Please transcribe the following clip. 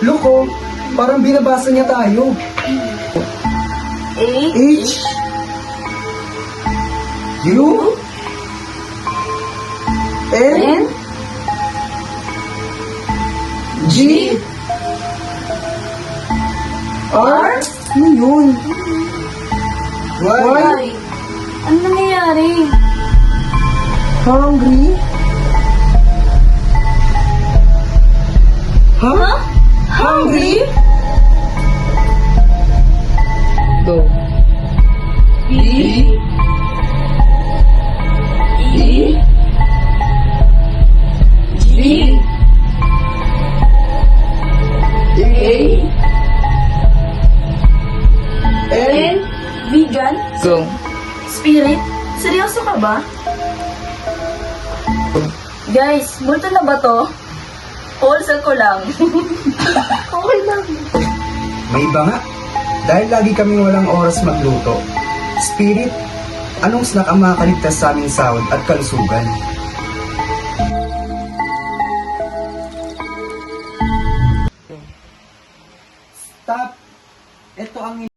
Loko, parang binabasa niya tayo. H U N G R. Ano yun? Y. Ano nangyayari? Hungry? Huh? Hungry? Go. B E G A N. Vegan? Go. Spirit? Seryoso ka ba? Guys, multo na ba to? Wholesale ko lang. Okay lang. May iba nga. Dahil lagi kaming walang oras magluto. Spirit, anong snack ang makakaligtas sa aming sahod at kalusugan? Stop! Ito ang